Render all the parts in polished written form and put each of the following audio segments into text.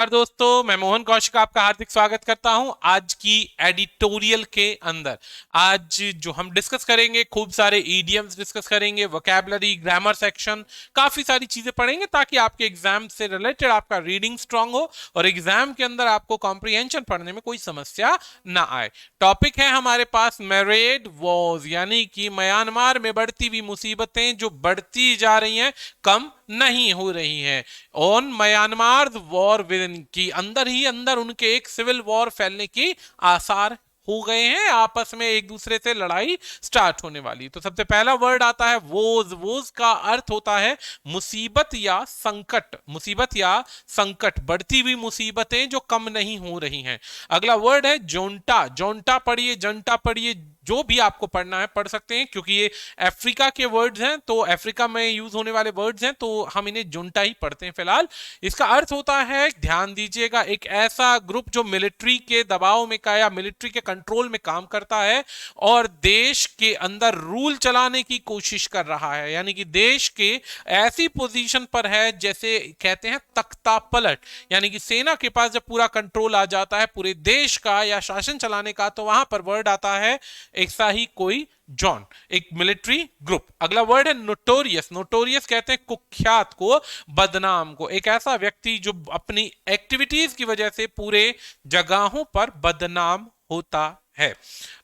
दोस्तों, मैं मोहन कौशिक आपका हार्दिक स्वागत करता हूं आज की एडिटोरियल के अंदर। आज जो हम डिस्कस करेंगे, खूब सारे ईडियम्स डिस्कस करेंगे, वोकैबुलरी, ग्रामर सेक्शन, काफी सारी चीजें पढ़ेंगे ताकि आपके एग्जाम से रिलेटेड आपका रीडिंग स्ट्रांग हो और एग्जाम के अंदर आपको कॉम्प्रिहेंशन पढ़ने में कोई समस्या ना आए। टॉपिक है हमारे पास मैरेड वॉर्स, यानी कि म्यांमार में बढ़ती हुई मुसीबतें जो बढ़ती जा रही हैं, कम नहीं हो रही हैं। ऑन म्यांमार वॉर विद की अंदर ही अंदर उनके एक सिविल वॉर फैलने की आसार हो गए हैं, आपस में एक दूसरे से लड़ाई स्टार्ट होने वाली। तो सबसे पहला वर्ड आता है वोज। वोज का अर्थ होता है मुसीबत या संकट। मुसीबत या संकट, बढ़ती हुई मुसीबतें जो कम नहीं हो रही हैं। अगला वर्ड है जोंटा। जोंटा पढ़िए, जंटा पढ़िए, जो भी आपको पढ़ना है पढ़ सकते हैं, क्योंकि ये अफ्रीका के वर्ड्स हैं, तो अफ्रीका में यूज होने वाले वर्ड्स हैं, तो हम इन्हें जुंटा ही पढ़ते हैं फिलहाल। इसका अर्थ होता है, ध्यान दीजिएगा, एक ऐसा ग्रुप जो मिलिट्री के दबाव में का या मिलिट्री के कंट्रोल में काम करता है और देश के अंदर रूल चलाने की कोशिश कर रहा है, यानी कि देश के ऐसी पोजीशन पर है जैसे कहते हैं तख्ता पलट, यानी कि सेना के पास जब पूरा कंट्रोल आ जाता है पूरे देश का या शासन चलाने का, तो वहां पर वर्ड आता है ऐसा ही कोई जॉन, एक मिलिट्री ग्रुप। अगला वर्ड है नोटोरियस। नोटोरियस कहते हैं कुख्यात को, बदनाम को, एक ऐसा व्यक्ति जो अपनी एक्टिविटीज की वजह से पूरे जगहों पर बदनाम होता है।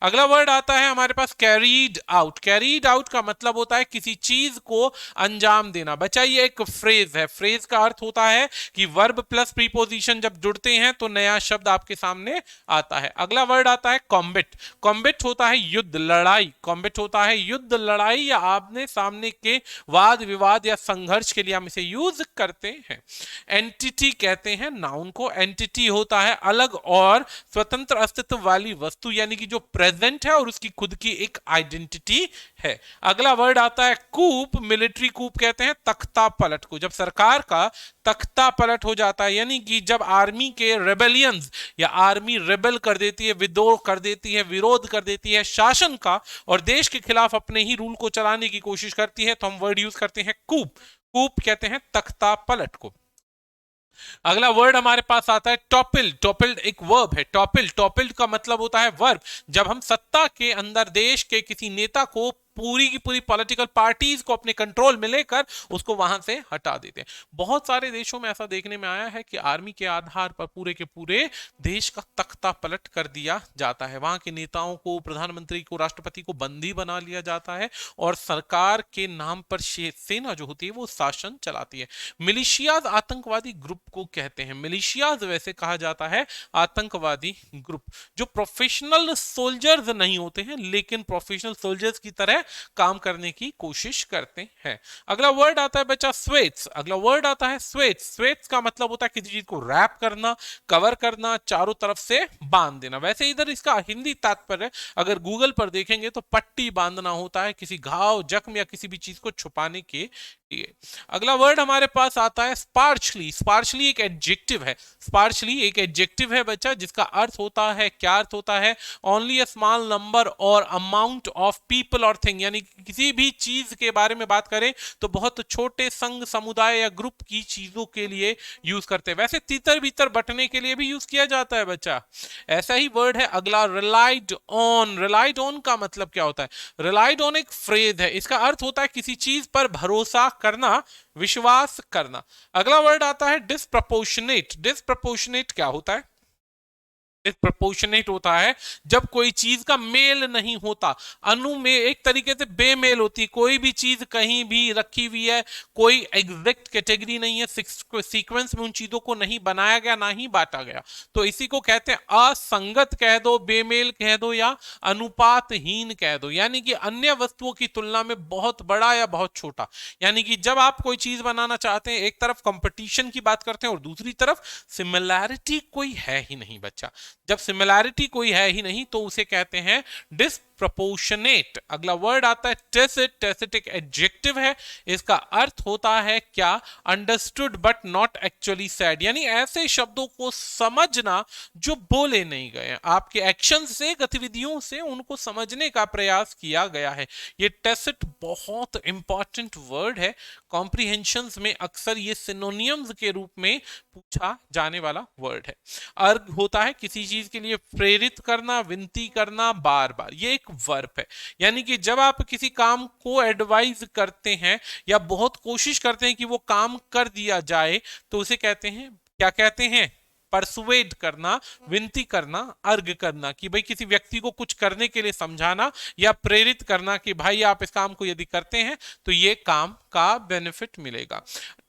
अगला वर्ड आता है हमारे पास कैरीड आउट। कैरीड आउट का मतलब होता है किसी चीज को अंजाम देना। बच्चा ये एक फ्रेज है, फ्रेज का अर्थ होता है कि वर्ब प्लस प्रीपोजिशन जब जुड़ते हैं तो नया शब्द आपके सामने आता है। अगला वर्ड आता है कॉम्बेट। कॉम्बेट होता है युद्ध, लड़ाई। कॉम्बेट होता है युद्ध, लड़ाई या आमने सामने के वाद विवाद या संघर्ष के लिए हम इसे यूज करते हैं। एंटिटी कहते हैं नाउन को। एंटिटी होता है अलग और स्वतंत्र अस्तित्व वाली वस्तु, यानी कि जो प्रेजेंट है और उसकी खुद की एक आइडेंटिटी है। अगला वर्ड आता है कूप। मिलिट्री कूप कहते हैं तख्ता पलट को, जब सरकार का तख्ता पलट हो जाता है, यानी कि जब आर्मी के रेबेलियंस या आर्मी रेबेल कर देती है, विद्रोह कर देती है, विरोध कर देती है शासन का और देश के खिलाफ अपने ही रूल को चलाने की कोशिश करती है, तो हम वर्ड यूज करते हैं कूप। कूप कहते हैं तख्ता पलट को। अगला वर्ड हमारे पास आता है टॉपिल। टॉपिल एक वर्ब है। टॉपिल, टॉपिल का मतलब होता है वर्ब, जब हम सत्ता के अंदर देश के किसी नेता को, पूरी की पूरी पॉलिटिकल पार्टीज को अपने कंट्रोल में लेकर उसको वहां से हटा देते हैं। बहुत सारे देशों में ऐसा देखने में आया है कि आर्मी के आधार पर पूरे के पूरे देश का तख्ता पलट कर दिया जाता है। वहां के नेताओं को, प्रधानमंत्री को, राष्ट्रपति को बंदी बना लिया जाता है और सरकार के नाम पर सेना जो होती है वो शासन चलाती है। मिलिशियाज आतंकवादी ग्रुप को कहते हैं। मिलिशियाज वैसे कहा जाता है आतंकवादी ग्रुप जो प्रोफेशनल सोल्जर्स नहीं होते हैं, लेकिन प्रोफेशनल सोल्जर्स की तरह काम करने की कोशिश करते हैं। अगला वर्ड आता है बच्चा स्वेट्स। अगला वर्ड आता है स्वेट्स। स्वेट्स का मतलब होता है किसी चीज को रैप करना, कवर करना, चारों तरफ से बांध देना। वैसे इधर इसका हिंदी तात्पर्य अगर गूगल पर देखेंगे तो पट्टी बांधना होता है किसी घाव, जख्म या किसी भी चीज को छुपाने के लिए। अगला वर्ड हमारे पास आता है स्पार्शली। स्पार्शली एक एडजेक्टिव है। स्पार्शली एक एडजेक्टिव है बच्चा, जिसका अर्थ होता है, क्या अर्थ होता है, ओनली अ स्मॉल नंबर और अमाउंट ऑफ पीपल और थिंग, यानी किसी भी चीज के बारे में बात करें तो बहुत छोटे संघ, समुदाय या ग्रुप की चीजों के लिए यूज करते हैं। वैसे तीतर भीतर बटने के लिए भी यूज किया जाता है बच्चा। ऐसा ही वर्ड है अगला रिलाइड ऑन। रिलाइड ऑन का मतलब क्या होता है? रिलाइड ऑन एक फ्रेज है, इसका अर्थ होता है किसी चीज पर भरोसा करना, विश्वास करना। अगला वर्ड आता है डिसप्रपोर्शनेट। डिसप्रपोर्शनेट क्या होता है? डिसप्रपोर्शनेट होता है जब कोई चीज का मेल नहीं होता, अनु में एक तरीके से बेमेल होती है। कोई भी चीज कहीं भी रखी हुई है, कोई एग्जैक्ट कैटेगरी नहीं है, सीक्वेंस में उन चीजों को नहीं बनाया गया, ना ही बांटा गया, तो इसी को कहते हैं असंगत कह दो, बेमेल कह दो या अनुपातहीन कह दो, यानी कि अन्य वस्तुओं की तुलना में बहुत बड़ा या बहुत छोटा। यानी कि जब आप कोई चीज बनाना चाहते हैं, एक तरफ कंपटीशन की बात करते हैं और दूसरी तरफ सिमिलैरिटी कोई है ही नहीं बच्चा। जब सिमिलैरिटी कोई है ही नहीं तो उसे कहते हैं डिस प्रपोर्शनेट। अगला वर्ड आता है टेसिट। टेसिट एक एडजेक्टिव है, इसका अर्थ होता है क्या, understood but not actually said, यानी ऐसे शब्दों को समझना जो बोले नहीं गए, आपके एक्शन से, गतिविधियों से उनको समझने का प्रयास किया गया है। ये टेसिट बहुत इंपॉर्टेंट वर्ड है, कॉम्प्रिहेंशंस में अक्सर ये सिनोनियम्स के रूप में पूछा जाने वाला वर्ड है। अर्ग होता है किसी चीज के लिए प्रेरित करना, विनती करना बार बार, ये एक वर्ब है। यानी कि जब आप किसी काम को एडवाइज करते हैं या बहुत कोशिश करते हैं कि वो काम कर दिया जाए, तो उसे कहते हैं, क्या कहते हैं, परसुएड करना, विनती करना, अर्ग करना, कि भाई किसी व्यक्ति को कुछ करने के लिए समझाना या प्रेरित करना कि भाई आप इस काम को यदि करते हैं तो ये काम का बेनिफिट मिलेगा।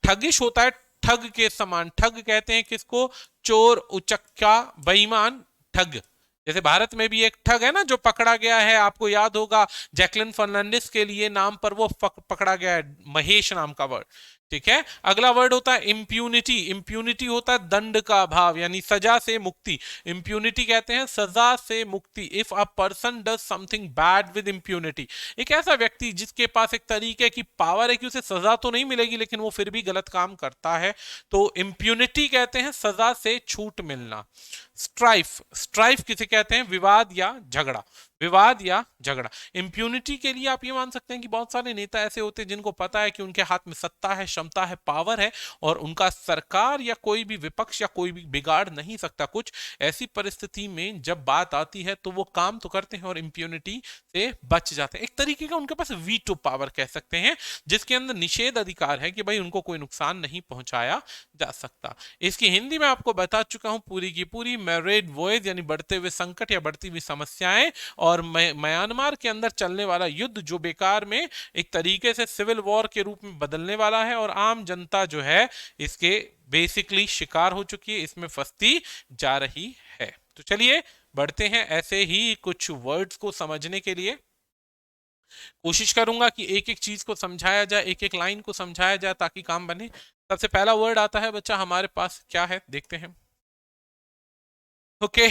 ठगिश होता है ठग के समान। ठग कहते हैं किसको, चोर, उचक्का, बेईमान, ठग। जैसे भारत में भी एक ठग है ना जो पकड़ा गया है, आपको याद होगा जैकलिन फर्नांडिस के लिए नाम पर वो पकड़ा गया है, महेश नाम का वर्ड। ठीक है, अगला वर्ड होता है इम्प्यूनिटी। इम्प्यूनिटी होता है दंड का अभाव, यानी सजा से मुक्ति। इम्प्यूनिटी कहते हैं सजा से मुक्ति। If a person does something bad with impunity, एक ऐसा व्यक्ति जिसके पास एक तरीके की पावर है कि उसे सजा तो नहीं मिलेगी लेकिन वो फिर भी गलत काम करता है, तो इम्प्यूनिटी कहते हैं सजा से छूट मिलना। स्ट्राइफ, स्ट्राइफ किसे कहते हैं, विवाद या झगड़ा, विवाद या झगड़ा। इंप्यूनिटी के लिए आप ये मान सकते हैं कि बहुत सारे नेता ऐसे होते हैं जिनको पता है कि उनके हाथ में सत्ता है, क्षमता है, पावर है और उनका सरकार या कोई भी विपक्ष या कोई भी बिगाड़ नहीं सकता कुछ। ऐसी परिस्थिति में जब बात आती है तो वो काम तो करते हैं और इंप्यूनिटी से बच जाते हैं। एक तरीके का उनके पास वीटो पावर कह सकते हैं, जिसके अंदर निषेध अधिकार है कि भाई उनको कोई नुकसान नहीं पहुंचाया जा सकता। इसकी हिंदी में आपको बता चुका हूं पूरी की पूरी, मैरेड वॉयज यानी बढ़ते हुए संकट या बढ़ती हुई समस्याएं, और म्यांमार के अंदर चलने वाला युद्ध जो बेकार में एक तरीके से सिविल वॉर के रूप में बदलने वाला है और आम जनता जो है इसके बेसिकली शिकार हो चुकी है, इसमें फंसती जा रही है। तो चलिए बढ़ते हैं ऐसे ही कुछ वर्ड्स को समझने के लिए। कोशिश करूंगा कि एक एक चीज को समझाया जाए, एक एक लाइन को समझाया जाए ताकि काम बने। सबसे पहला वर्ड आता है बच्चा हमारे पास, क्या है देखते हैं। ओके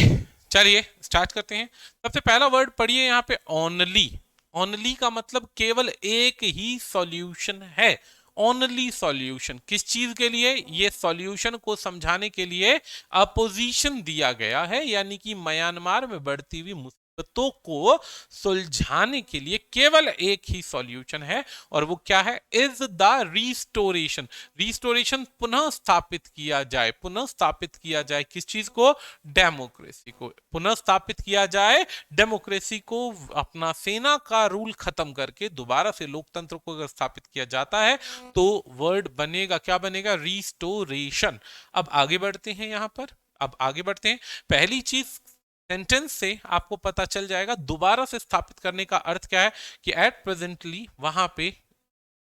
चलिए स्टार्ट करते हैं। सबसे पहला वर्ड पढ़िए यहाँ पे, ओनली। ओनली का मतलब केवल एक ही सॉल्यूशन है। ओनली सॉल्यूशन किस चीज के लिए, ये सॉल्यूशन को समझाने के लिए अपोजिशन दिया गया है, यानी कि म्यांमार में बढ़ती हुई मुसीबतों को सुलझाने के लिए केवल एक ही सॉल्यूशन है और वो क्या है, इज द रिस्टोरेशन। रिस्टोरेशन पुनः स्थापित किया जाए, पुनः स्थापित किया जाए किस चीज को, डेमोक्रेसी को पुनः स्थापित किया जाए, डेमोक्रेसी को, अपना सेना का रूल खत्म करके दोबारा से लोकतंत्र को अगर स्थापित किया जाता है तो वर्ड बनेगा, क्या बनेगा, रिस्टोरेशन। अब आगे बढ़ते हैं यहां पर, अब आगे बढ़ते हैं। पहली चीज सेंटेंस से आपको पता चल जाएगा दोबारा से स्थापित करने का अर्थ क्या है, कि एट प्रेजेंटली वहां पे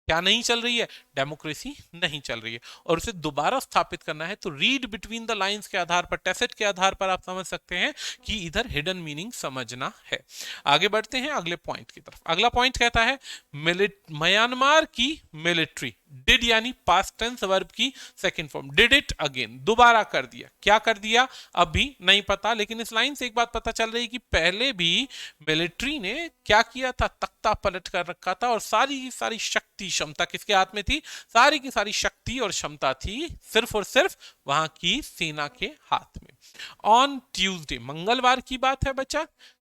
क्या नहीं चल रही है, डेमोक्रेसी नहीं चल रही है और उसे दोबारा स्थापित करना है। तो रीड बिटवीन द लाइंस के आधार पर, टेसेट के आधार पर आप समझ सकते हैं कि इधर हिडन मीनिंग समझना है। आगे बढ़ते हैं अगले पॉइंट की तरफ। अगला पॉइंट कहता है म्यांमार की मिलिट्री, डिड यानी पास्ट टेंस वर्ब की second form, did it again, दोबारा कर दिया। क्या कर दिया अभी नहीं पता, लेकिन इस लाइन से एक बात पता चल रही है कि पहले भी मिलिट्री ने क्या किया था, तख्ता पलट कर रखा था और सारी की सारी शक्ति क्षमता किसके हाथ में थी, सारी की सारी शक्ति और क्षमता थी सिर्फ और सिर्फ वहां की सेना के हाथ में। ऑन ट्यूसडे, मंगलवार की बात है बच्चा,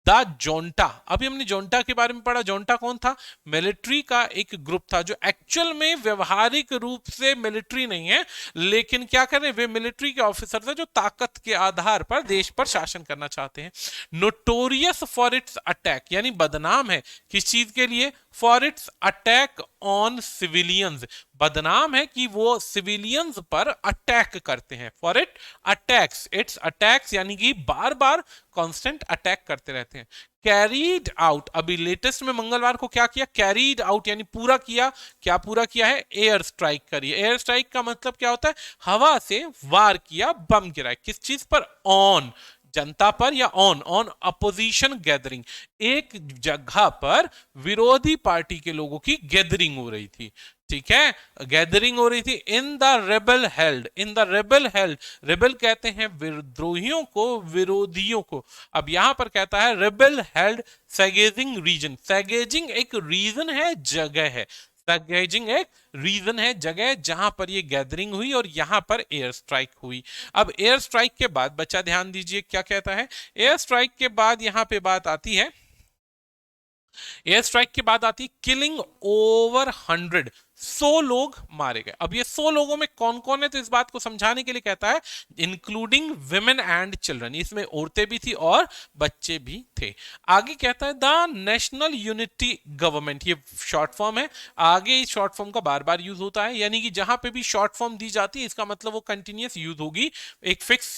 द जोंटा, अभी हमने जोंटा के बारे में पढ़ा। जोंटा कौन था, मिलिट्री का एक ग्रुप था जो एक्चुअल में व्यवहारिक रूप से मिलिट्री नहीं है, लेकिन क्या कर रहे हैं, वे मिलिट्री के ऑफिसर थे जो ताकत के आधार पर देश पर शासन करना चाहते हैं। नोटोरियस फॉर इट्स अटैक, यानी बदनाम है किस चीज के लिए, for its attack on civilians, बदनाम है कि वो सिविलियंस पर अटैक करते हैं। For it attacks, it's attacks यानी कि बार बार कांस्टेंट अटैक करते रहते हैं। कैरीड आउट, अभी लेटेस्ट में मंगलवार को क्या किया, कैरीड आउट यानी पूरा किया। क्या पूरा किया है, एयर स्ट्राइक करी। एयर स्ट्राइक का मतलब क्या होता है, हवा से वार किया, बम गिराए, किस चीज पर, ऑन, जनता पर या ऑन अपोजिशन गैदरिंग, एक जगह पर विरोधी पार्टी के लोगों की गैदरिंग हो रही थी। ठीक है, गैदरिंग हो रही थी in the rebel held, in the rebel held, rebel कहते हैं विद्रोहियों को, विरोधियों को। अब यहां पर कहता है रेबल हेल्ड सैगेजिंग रीजन, सैगेजिंग एक रीजन है, जगह है, सैगेजिंग एक रीजन है, जगह जहां पर ये गैदरिंग हुई और यहां पर एयर स्ट्राइक हुई। अब एयर स्ट्राइक के बाद बच्चा ध्यान दीजिए क्या कहता है, एयर स्ट्राइक के बाद यहां पे बात आती है, एयर स्ट्राइक के बाद आती किलिंग ओवर 100, 100 लोग मारे गए। अब ये 100 लोगों में कौन कौन है, तो इस बात को समझाने के लिए कहता है इंक्लूडिंग विमेन एंड चिल्ड्रन, इसमें औरतें भी थी और बच्चे भी थे। आगे कहता है द नेशनल यूनिटी गवर्नमेंट, ये शॉर्ट फॉर्म है, आगे इस शॉर्ट फॉर्म का बार बार यूज होता है, यानी कि जहां पे भी शॉर्ट फॉर्म दी जाती है इसका मतलब वो कंटिन्यूस यूज होगी, एक फिक्स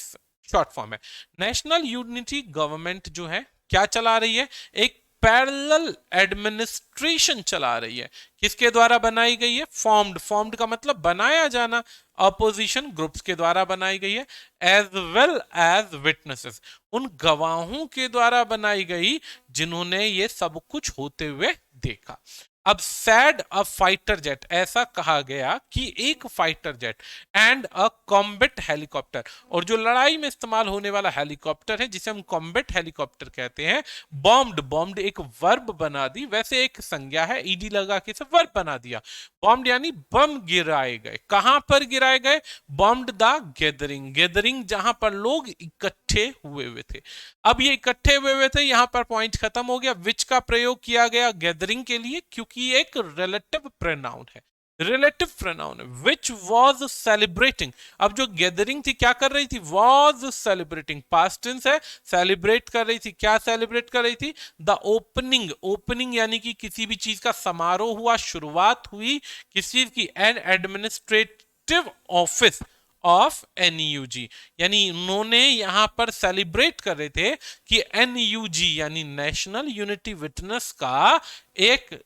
शॉर्ट फॉर्म है। नेशनल यूनिटी गवर्नमेंट जो है क्या चला रही है, एक पैरेलल एडमिनिस्ट्रेशन चला रही है, किसके द्वारा बनाई गई है, फॉर्म्ड, फॉर्म्ड का मतलब बनाया जाना, अपोजिशन ग्रुप्स के द्वारा बनाई गई है, एज वेल एज विटनेसेस, उन गवाहों के द्वारा बनाई गई जिन्होंने ये सब कुछ होते हुए देखा। अब सैड अ फाइटर जेट, ऐसा कहा गया कि एक fighter jet and a combat helicopter, और जो लड़ाई में इस्तेमाल होने वाला हेलीकॉप्टर है जिसे हम कॉम्बैट हेलीकॉप्टर कहते हैं, बॉम्ब्ड, बॉम्ब्ड एक वर्ब बना दी, वैसे एक संज्ञा है, ईडी लगा के सब वर्ब बना दिया, बॉम्ब्ड यानी बम गिराए गए। कहां पर गिराए गए, बॉम्ब्ड द गैदरिंग, गैदरिंग जहां पर लोग इकट्ठे हुए थे। अब ये इकट्ठे हुए थे, यहां पर पॉइंट खत्म हो गया। विच का प्रयोग किया गया गैदरिंग के लिए, क्योंकि एक रिलेटिव प्रोनाउन है, रिलेटिव प्रोनाउन है, विच वॉज सेलिब्रेटिंग। अब जो गैदरिंग थी क्या कर रही थी, वॉज सेलिब्रेटिंग, पास्ट टेंस है, सेलिब्रेट कर रही थी, क्या सेलिब्रेट कर रही थी, द ओपनिंग, ओपनिंग यानी कि किसी भी चीज का समारोह हुआ, शुरुआत हुई किसी की, एन एडमिनिस्ट्रेटिव ऑफिस ऑफ एनयूजी, यानी उन्होंने यहां पर सेलिब्रेट कर रहे थे कि एनयूजी यानी नेशनल यूनिटी विटनेस का एक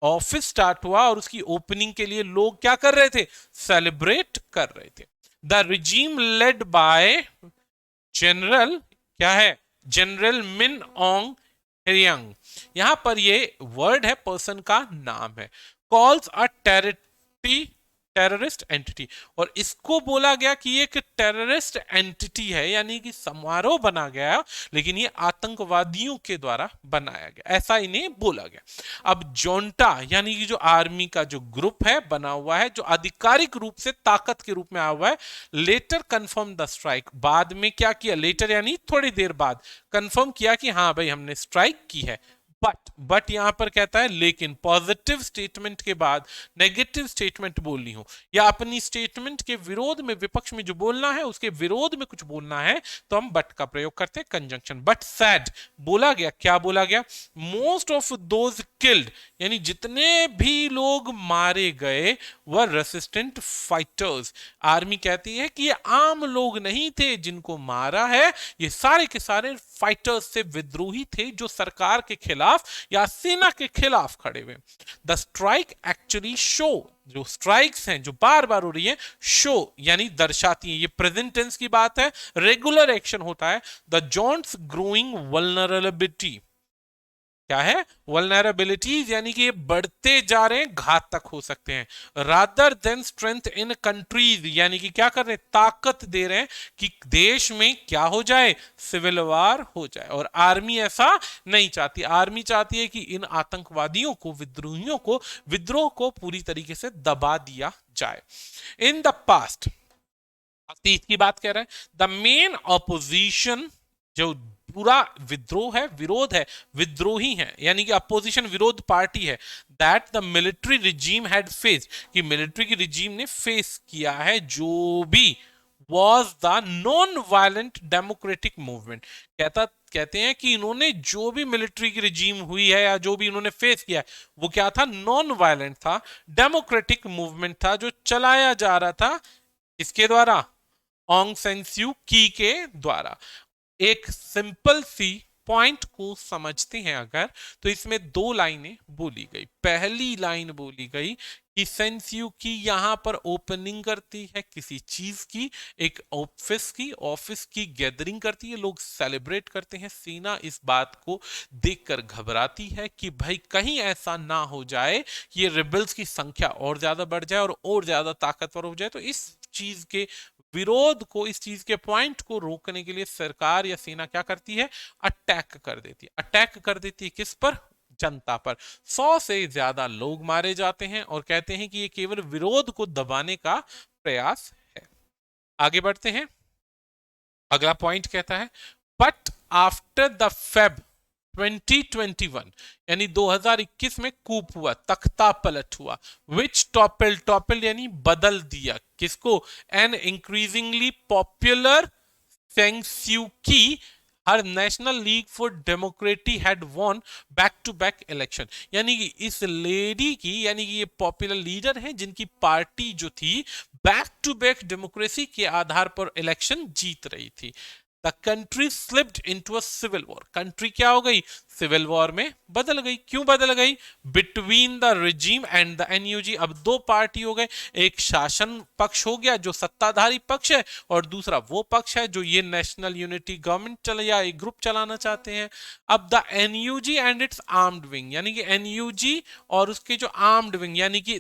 ऑफिस स्टार्ट हुआ और उसकी ओपनिंग के लिए लोग क्या कर रहे थे, सेलिब्रेट कर रहे थे। The regime led by general, क्या है, जनरल मिन ओंग हेरियांग, यहां पर ये वर्ड है, पर्सन का नाम है, calls a territory, terrorist entity, और इसको बोला गया कि एक टेररिस्ट एंटिटी है, यानी कि समारोह बना गया लेकिन ये आतंकवादियों के द्वारा बनाया गया, ऐसा इन्हें बोला गया। अब जोंटा यानी कि जो आर्मी का जो ग्रुप है बना हुआ है, जो आधिकारिक रूप से ताकत के रूप में आया हुआ है, लेटर कंफर्म द स्ट्राइक, बाद में क्या किया, लेटर यानी थोड़ी देर बाद कंफर्म किया कि हाँ भाई हमने स्ट्राइक की है। बट यहां पर कहता है लेकिन पॉजिटिव स्टेटमेंट के बाद नेगेटिव स्टेटमेंट बोलनी हो, या अपनी स्टेटमेंट के विरोध में, विपक्ष में जो बोलना है उसके विरोध में कुछ बोलना है, तो हम बट का प्रयोग करते हैं, कंजंक्शन। बट सैड बोला गया, क्या बोला गया, मोस्ट ऑफ दोज किल्ड, यानी जितने भी लोग मारे गए वह रेसिस्टेंट फाइटर्स, आर्मी कहती है कि ये आम लोग नहीं थे जिनको मारा है, ये सारे के सारे फाइटर्स से विद्रोही थे जो सरकार के खिलाफ या सेना के खिलाफ खड़े हुए। द स्ट्राइक एक्चुअली शो, जो स्ट्राइक्स हैं जो बार बार हो रही है, शो यानी दर्शाती है, ये प्रेजेंट टेंस की बात है, रेगुलर एक्शन होता है। द जॉन्ट्स ग्रोइंग वल्नरेबिलिटी, क्या है, वल्नरेबिलिटीज यानी कि ये बढ़ते जा रहे हैं, घातक हो सकते हैं। Rather than strength in countries, यानी कि क्या कर रहे हैं, ताकत दे रहे हैं कि देश में क्या हो जाए, सिविल वार हो जाए, और आर्मी ऐसा नहीं चाहती, आर्मी चाहती है कि इन आतंकवादियों को, विद्रोहियों को, विद्रोह को पूरी तरीके से दबा दिया जाए। इन द पास्ट, की बात कर रहे हैं, द मेन ऑपोजिशन, जो पूरा विद्रोह है, विरोध है, विद्रोही है, यानी कि अपोजिशन विरोध पार्टी है, that the military regime had face, कि मिलिट्री की रिजीम ने फेस किया है, जो भी was the non violent democratic movement, कहते हैं कि इन्होंने जो भी मिलिट्री की रिजीम हुई है या जो भी इन्होंने फेस किया है वो क्या था, नॉन वायलेंट था, डेमोक्रेटिक मूवमेंट था, जो चलाया जा रहा था किसके द्वारा, ऑंग सैन स्यू की के द्वारा। एक सिंपल सी पॉइंट को समझते हैं अगर, तो इसमें दो लाइनें बोली गई। पहली लाइन बोली गई ही सेंड्स यू की यहाँ पर ओपनिंग करती है किसी चीज की, एक ऑफिस की गैदरिंग करती है, लोग सेलिब्रेट करते हैं। सेना इस बात को देखकर घबराती है कि भाई कहीं ऐसा ना हो जाए कि ये रिबल्स की संख्या और ज्यादा बढ़ जाए और ज्यादा ताकतवर हो जाए। तो इस चीज के विरोध को, इस चीज के पॉइंट को रोकने के लिए सरकार या सेना क्या करती है, अटैक कर देती है। अटैक कर देती है किस पर, जनता पर। 100 से ज्यादा लोग मारे जाते हैं और कहते हैं कि ये केवल विरोध को दबाने का प्रयास है। आगे बढ़ते हैं। अगला पॉइंट कहता है बट आफ्टर द फेब 2021 यानी 2021 में कूप हुआ, तख्ता पलट हुआ, विच टॉपल यानी बदल दिया किसको, an increasingly popular San Suu Kyi, her National League for Democracy had won back to back election. यानी कि इस लेडी की, यानी कि ये पॉपुलर लीडर है जिनकी पार्टी जो थी बैक टू बैक डेमोक्रेसी के आधार पर इलेक्शन जीत रही थी। The country slipped into a civil war, country क्या हो गई, सिविल वॉर में बदल गई। क्यों बदल गई, between the regime and the NUG. अब दो पार्टी हो गए, एक शासन पक्ष हो गया जो सत्ताधारी पक्ष है, और दूसरा वो पक्ष है जो ये नेशनल यूनिटी गवर्नमेंट चल या एक ग्रुप चलाना चाहते हैं। अब the NUG and its armed wing, यानी कि एनयूजी और उसके जो आर्म्ड विंग यानी कि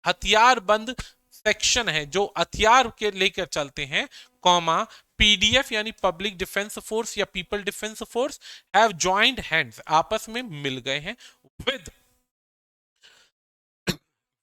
हथियार बंद सेक्शन है जो हथियार के लेकर चलते हैं, कॉमा पीडीएफ यानी पब्लिक डिफेंस फोर्स या people defence force have joined hands, आपस में मिल गए हैं,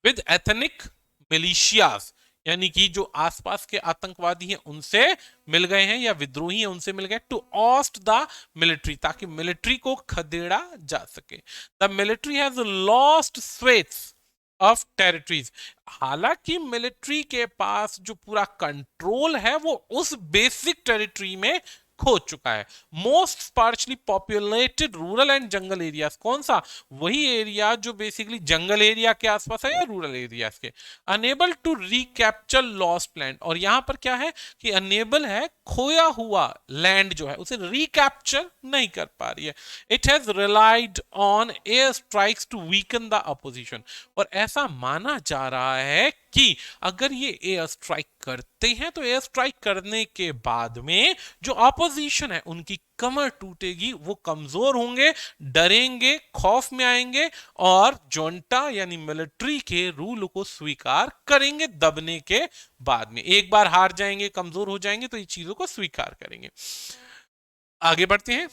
विद एथनिक मिलिशियाज यानी कि जो आसपास के आतंकवादी हैं उनसे मिल गए हैं या विद्रोही हैं उनसे मिल गए, टू ऑस्ट द मिलिट्री, ताकि मिलिट्री को खदेड़ा जा सके। The military has lost swathes of territories, हालांकि मिलिट्री के पास जो पूरा कंट्रोल है वो उस बेसिक टेरिटरी में खो चुका है। Most sparsely populated rural and jungle areas, कौन सा, वही एरिया जो बेसिकली जंगल एरिया के आसपास है या रूरल एरियाज के। Unable to recapture lost land, और यहां पर क्या है कि अनेबल है, खोया हुआ लैंड जो है उसे रिकैप्चर नहीं कर पा रही है। It has relied on air strikes to weaken the opposition, और ऐसा माना जा रहा है कि अगर ये एयर स्ट्राइक करते हैं तो एयर स्ट्राइक करने के बाद में जो ऑपोजिशन है उनकी कमर टूटेगी, वो कमजोर होंगे, डरेंगे, खौफ में आएंगे और जोंटा यानी मिलिट्री के रूल को स्वीकार करेंगे दबने के बाद में। एक बार हार जाएंगे, कमजोर हो जाएंगे तो ये चीजों को स्वीकार करेंगे। आगे बढ़ते हैं।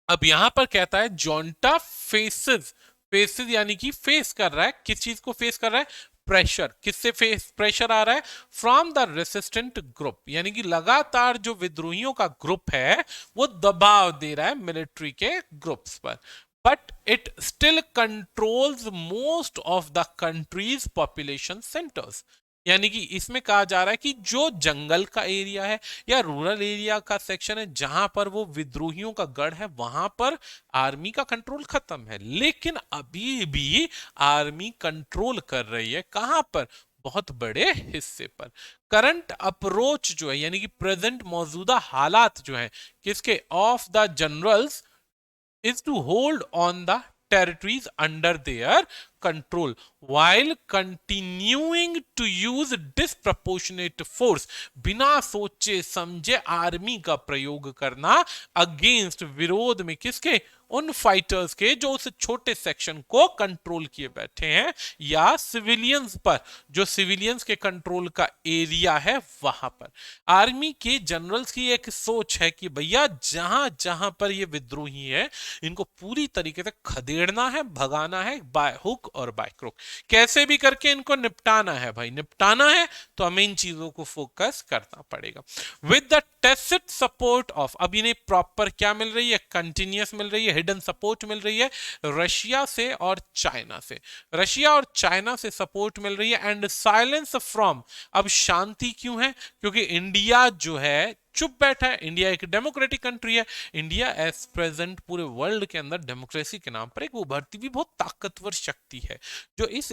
अब यहां पर कहता है जोंटा फेसेस, फेसेस यानी कि फेस कर रहा है, किस चीज को फेस कर रहा है, प्रेशर। किससे फेस प्रेशर आ रहा है, फ्रॉम द रेसिस्टेंट ग्रुप, यानी कि लगातार जो विद्रोहियों का ग्रुप है वो दबाव दे रहा है मिलिट्री के ग्रुप्स पर। But it still controls most of the countries population centres, यानी कि इसमें कहा जा रहा है कि जो जंगल का एरिया है या रूरल एरिया का सेक्शन है जहां पर वो विद्रोहियों का गढ़ है वहां पर आर्मी का कंट्रोल खत्म है, लेकिन अभी भी आर्मी कंट्रोल कर रही है, कहां पर, बहुत बड़े हिस्से पर। करंट अप्रोच जो है यानी कि प्रेजेंट मौजूदा हालात जो है किसके, of the generals is to hold on the territories under their control while continuing to use disproportionate force, बिना सोचे समझे आर्मी का प्रयोग करना अगेंस्ट, विरोध में किसके, उन फाइटर्स के जो उस छोटे सेक्शन को कंट्रोल किए बैठे हैं या सिविलियंस पर, जो सिविलियंस के कंट्रोल का एरिया है वहां पर। आर्मी के जनरल्स की एक सोच है कि भैया जहां जहां पर ये विद्रोही है इनको पूरी तरीके से खदेड़ना है, भगाना है, बाय हुक और बाय क्रुक, कैसे भी करके इनको निपटाना है। भाई निपटाना है तो हमें इन चीजों को फोकस करना पड़ेगा। With the tacit support of, अब इन्हें प्रॉपर क्या मिल रही है, कंटिन्यूस मिल रही है, हिडन सपोर्ट मिल रही है रशिया से और चाइना से, रशिया और चाइना से सपोर्ट मिल रही है, एंड साइलेंस फ्रॉम, अब शांति क्यों है, क्योंकि इंडिया जो है चुप बैठा है। इंडिया एक डेमोक्रेटिक कंट्री है, इंडिया एज प्रेजेंट पूरे वर्ल्ड के अंदर डेमोक्रेसी के नाम पर एक उभरती भी बहुत ताकतवर शक्ति है, जो इस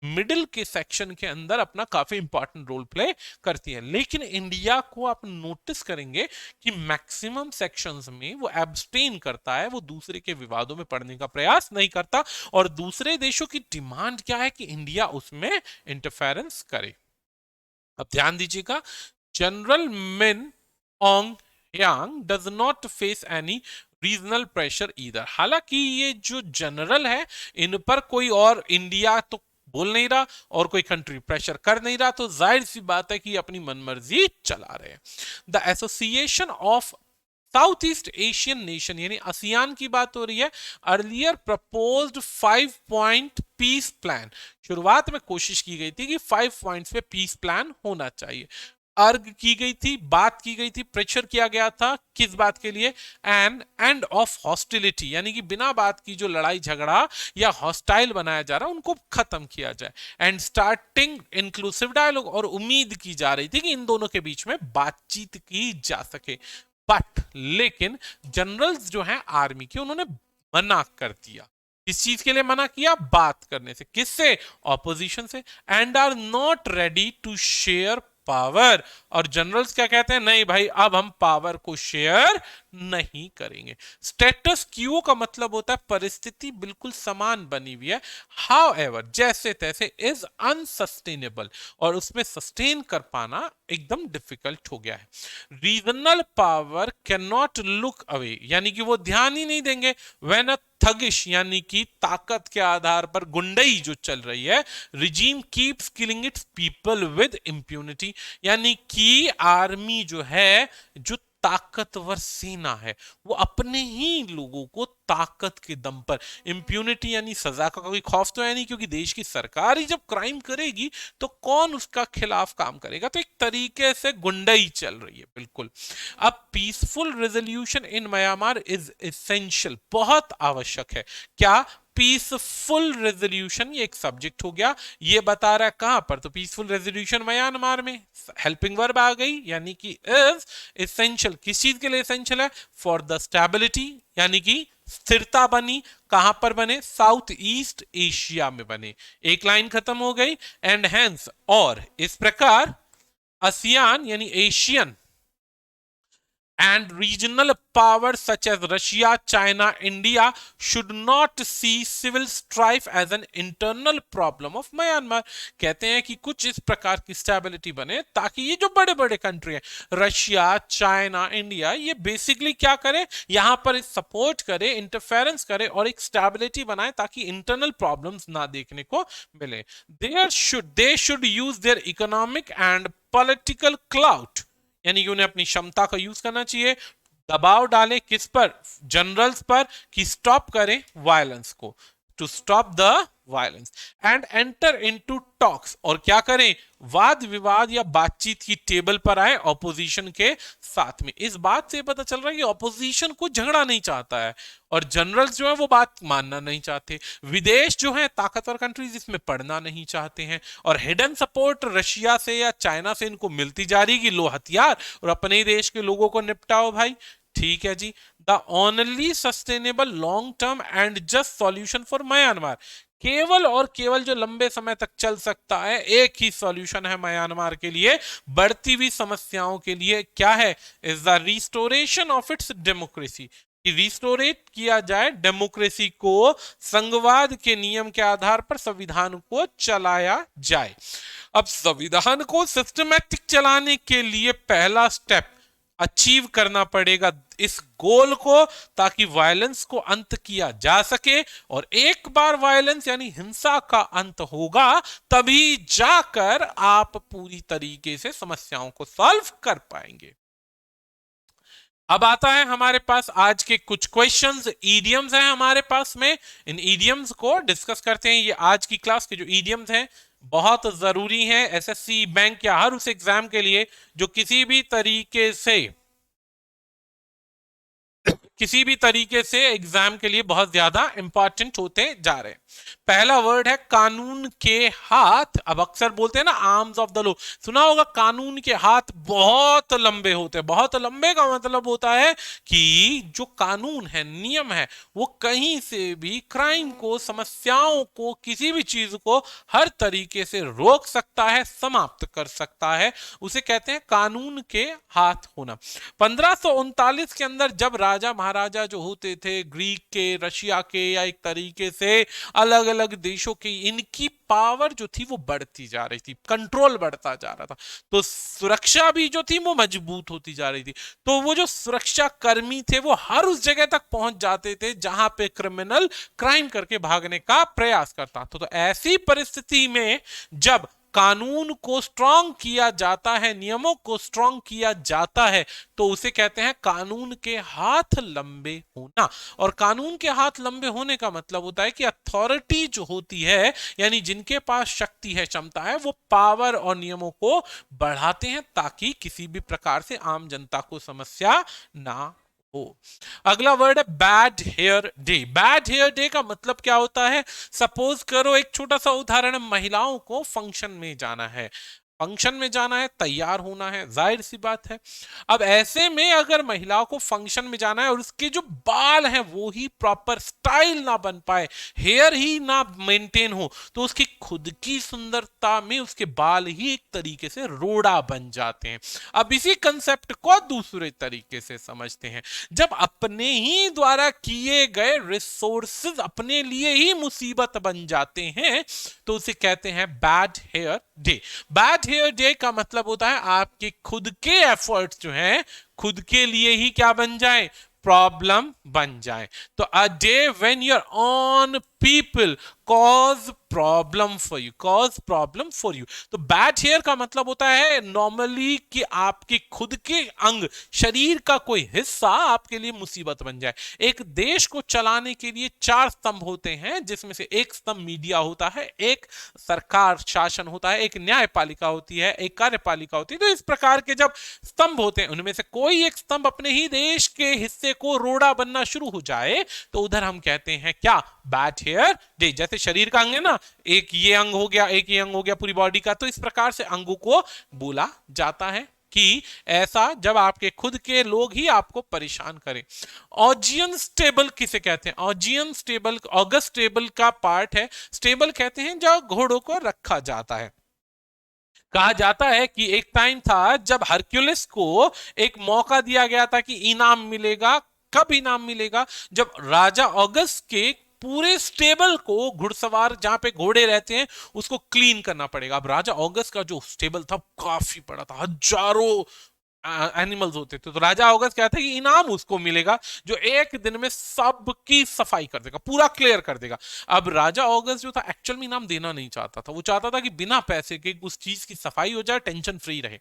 मिडिल के सेक्शन के अंदर अपना काफी इंपॉर्टेंट रोल प्ले करती है। लेकिन इंडिया को आप नोटिस करेंगे कि मैक्सिमम सेक्शंस में वो एब्सटेन करता है, वो दूसरे के विवादों में पड़ने का प्रयास नहीं करता, और दूसरे देशों की डिमांड क्या है कि इंडिया उसमें इंटरफेरेंस करे। अब ध्यान दीजिएगा, General Min Aung Hlaing does not face any regional pressure either. हालांकि ये जो जनरल है, इन पर कोई और इंडिया तो बोल नहीं रहा और कोई कंट्री प्रेशर कर नहीं रहा, तो जाहिर सी बात है कि अपनी मनमर्जी चला रहे हैं। The Association of South East Asian Nation यानी आसियान की बात हो रही है, earlier proposed 5 point peace plan. शुरुआत में कोशिश की गई थी कि 5 पॉइंट्स पे पीस प्लान होना चाहिए। अर्ग की गई थी, बात की गई थी, प्रेशर किया गया था किस बात के लिए? एन एंड ऑफ हॉस्टिलिटी, यानी कि बिना बात की जो लड़ाई झगड़ा या हॉस्टाइल बनाया जा रहा है उनको खत्म किया जाए। एंड स्टार्टिंग इंक्लूसिव डायलॉग, और उम्मीद की जा रही थी कि इन दोनों के बीच में बातचीत की जा सके। बट लेकिन जनरल्स जो हैं आर्मी के, उन्होंने मना कर दिया। किस चीज के लिए मना किया? बात करने से। किससे? ऑपोजिशन से। And are not ready to share power. और जनरल्स क्या कहते हैं? नहीं भाई, अब हम पावर को शेयर नहीं करेंगे। स्टेटस क्यू का मतलब होता है परिस्थिति बिल्कुल समान बनी हुई है, हाउएवर जैसे तैसे, इज अनसस्टेनेबल, और उसमें सस्टेन कर पाना एकदम डिफिकल्ट हो गया है। Regional power can not look away, यानी कि वो ध्यान ही नहीं देंगे। व्हेन अ थगिश, यानी कि ताकत के आधार पर गुंडई जो चल रही है, regime keeps killing its people with impunity, यानी कि आर्मी जो है, जो ताकतवर सेना है, वो अपने ही लोगों को ताकत के दम पर, इंप्यूनिटी यानी सजा का कोई खौफ तो है नहीं, क्योंकि देश की सरकार ही जब क्राइम करेगी तो कौन उसका खिलाफ काम करेगा। तो एक तरीके से गुंडई चल रही है बिल्कुल। अब peaceful resolution in Myanmar is essential, बहुत आवश्यक है। क्या? पीसफुल रेजोल्यूशन, ये एक सब्जेक्ट हो गया, ये बता रहा है कहां पर? तो पीसफुल रेजोल्यूशन म्यांमार में। हेल्पिंग वर्ब आ गई, यानी कि इज एसेंशियल। किस चीज के लिए एसेंशियल है? फॉर द स्टेबिलिटी, यानी कि स्थिरता बनी। कहां पर बने? साउथ ईस्ट एशिया में बने। एक लाइन खत्म हो गई। एंड हेंस, और इस प्रकार आसियान यानी Asian and regional powers such as Russia, China, India should not see civil strife as an internal problem of Myanmar। कहते हैं कि कुछ इस प्रकार की स्टेबिलिटी बने ताकि ये जो बड़े बड़े कंट्री हैं, रशिया, चाइना, इंडिया, ये बेसिकली क्या करे? यहां पर सपोर्ट करे, इंटरफेरेंस करे और एक स्टेबिलिटी बनाए ताकि इंटरनल प्रॉब्लम्स ना देखने को मिले। They should use their economic and political clout, यानी कि उन्हें अपनी क्षमता का यूज करना चाहिए। दबाव डालें किस पर? जनरल्स पर, कि स्टॉप करें वायलेंस को, to stop the violence. And enter into talks, और क्या करें? वाद विवाद या बातचीत की टेबल पर आए ऑपोजिशन के साथ में। इस बात से पता चल रहा है कि ऑपोजिशन को झगड़ा नहीं चाहता है, और जनरल्स जो है वो बात मानना नहीं चाहते। विदेश जो है, ताकतवर कंट्रीज, इसमें पढ़ना नहीं चाहते हैं, और हिडन सपोर्ट रशिया से या चाइना से इनको मिलती जा रही कि लो हथियार और अपने ही देश के लोगों को निपटाओ भाई। ठीक है जी। The only sustainable long term and just solution for Myanmar, केवल और केवल जो लंबे समय तक चल सकता है, एक ही सॉल्यूशन है म्यांमार के लिए, बढ़ती हुई समस्याओं के लिए। क्या है? Is the restoration of its democracy, रिस्टोरेट किया जाए डेमोक्रेसी को, संघवाद के नियम के आधार पर संविधान को चलाया जाए। अब संविधान को सिस्टमैटिक चलाने के लिए पहला स्टेप अचीव करना पड़ेगा इस गोल को, ताकि वायलेंस को अंत किया जा सके। और एक बार वायलेंस यानी हिंसा का अंत होगा, तभी जाकर आप पूरी तरीके से समस्याओं को सॉल्व कर पाएंगे। अब आता है हमारे पास आज के कुछ क्वेश्चंस, ईडियम्स हैं हमारे पास में। इन ईडियम्स को डिस्कस करते हैं। ये आज की क्लास के जो ईडियम्स हैं बहुत जरूरी हैं एसएससी, बैंक या हर उस एग्जाम के लिए जो किसी भी तरीके से एग्जाम के लिए बहुत ज्यादा इंपॉर्टेंट होते जा रहे हैं। पहला वर्ड है कानून के हाथ। अब अक्सर बोलते हैं ना आर्म्स ऑफ द लॉ, सुना होगा कानून के हाथ बहुत लंबे होते हैं। बहुत लंबे का मतलब होता है कि जो कानून है, नियम है, वो कहीं से भी क्राइम को, समस्याओं को, किसी भी चीज को हर तरीके से रोक सकता है, समाप्त कर सकता है। उसे कहते हैं कानून के हाथ होना। 1539 के अंदर जब राजा महाराजा जो होते थे ग्रीक के, रशिया के, या एक तरीके से अलग अलग देशों की, इनकी पावर जो थी वो बढ़ती जा रही थी, कंट्रोल बढ़ता जा रहा था, तो सुरक्षा भी जो थी वो मजबूत होती जा रही थी। तो वो जो सुरक्षा कर्मी थे वो हर उस जगह तक पहुंच जाते थे जहां पे क्रिमिनल क्राइम करके भागने का प्रयास करता। तो ऐसी परिस्थिति में जब कानून को स्ट्रांग किया जाता है, नियमों को स्ट्रांग किया जाता है, तो उसे कहते हैं कानून के हाथ लंबे होना। और कानून के हाथ लंबे होने का मतलब होता है कि अथॉरिटी जो होती है, यानी जिनके पास शक्ति है, क्षमता है, वो पावर और नियमों को बढ़ाते हैं ताकि किसी भी प्रकार से आम जनता को समस्या ना हो। अगला वर्ड है bad hair day. Bad hair day का मतलब क्या होता है? सपोज करो, एक छोटा सा उदाहरण, महिलाओं को फंक्शन में जाना है, फंक्शन में जाना है, तैयार होना है, जाहिर सी बात है। अब ऐसे में अगर महिलाओं को फंक्शन में जाना है और उसके जो बाल हैं वो ही प्रॉपर स्टाइल ना बन पाए, हेयर ही ना मेंटेन हो, तो उसकी खुद की सुंदरता में उसके बाल ही एक तरीके से रोड़ा बन जाते हैं। अब इसी कंसेप्ट को दूसरे तरीके से समझते हैं, जब अपने ही द्वारा किए गए रिसोर्सेज अपने लिए ही मुसीबत बन जाते हैं, तो उसे कहते हैं bad hair day. Bad hair day का मतलब होता है आपके खुद के एफर्ट्स जो हैं खुद के लिए ही क्या बन जाए? प्रॉब्लम बन जाए। तो a day when your on people cause problem for you, cause problem for you. तो बैड हेयर का मतलब होता है नॉर्मली कि आपके खुद के अंग, शरीर का कोई हिस्सा आपके लिए मुसीबत बन जाए। एक देश को चलाने के लिए 4 स्तंभ होते हैं, जिसमें से एक स्तंभ मीडिया होता है, एक सरकार शासन होता है, एक न्यायपालिका होती है, एक कार्यपालिका होती है। तो इस प्रकार के जब स्तंभ होते हैं, उनमें से कोई एक स्तंभ अपने ही देश के हिस्से को रोड़ा बनना शुरू हो जाए, तो उधर हम कहते हैं क्या? Bad hair day. जैसे शरीर का अंग है ना, एक ये अंग हो गया, एक ये अंग हो गया पूरी बॉडी का, तो इस प्रकार से अंगों को बोला जाता है कि ऐसा जब आपके खुद के लोग ही आपको परेशान करें। ऑजियन स्टेबल किसे कहते हैं? ऑजियन स्टेबल ऑगस्ट स्टेबल का पार्ट है। स्टेबल कहते हैं जब घोड़ों को रखा जाता है। कहा जाता है कि एक टाइम था जब हरक्यूलिस को एक मौका दिया गया था कि इनाम मिलेगा। कब इनाम मिलेगा? जब राजा ऑगस्ट के पूरे स्टेबल को, घुड़सवार जहां पे घोड़े रहते हैं, उसको क्लीन करना पड़ेगा। अब राजा ऑगस्ट का जो स्टेबल था काफी बड़ा था, हजारों एनिमल्स होते थे। तो राजा ऑगस्ट कहते हैं कि इनाम उसको मिलेगा जो एक दिन में सबकी सफाई कर देगा, पूरा क्लियर कर देगा। अब राजा ऑगस्ट जो था एक्चुअल में इनाम देना नहीं चाहता था, वो चाहता था कि बिना पैसे के उस चीज की सफाई हो जाए, टेंशन फ्री रहे।